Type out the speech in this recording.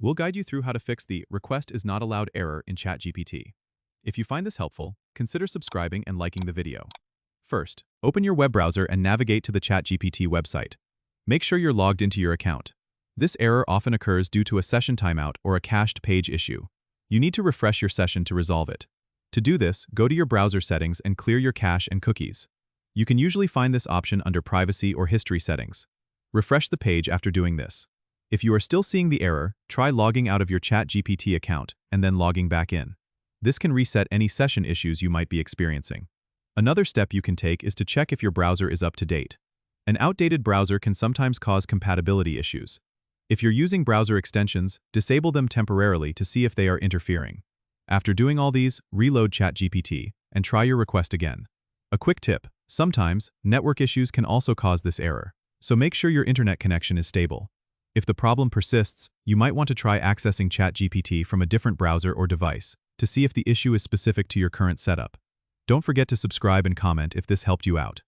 We'll guide you through how to fix the request is not allowed error in ChatGPT. If you find this helpful, consider subscribing and liking the video. First, open your web browser and navigate to the ChatGPT website. Make sure you're logged into your account. This error often occurs due to a session timeout or a cached page issue. You need to refresh your session to resolve it. To do this, go to your browser settings and clear your cache and cookies. You can usually find this option under Privacy or History settings. Refresh the page after doing this. If you are still seeing the error, try logging out of your ChatGPT account and then logging back in. This can reset any session issues you might be experiencing. Another step you can take is to check if your browser is up to date. An outdated browser can sometimes cause compatibility issues. If you're using browser extensions, disable them temporarily to see if they are interfering. After doing all these, reload ChatGPT and try your request again. A quick tip: sometimes, network issues can also cause this error, so make sure your internet connection is stable. If the problem persists, you might want to try accessing ChatGPT from a different browser or device to see if the issue is specific to your current setup. Don't forget to subscribe and comment if this helped you out.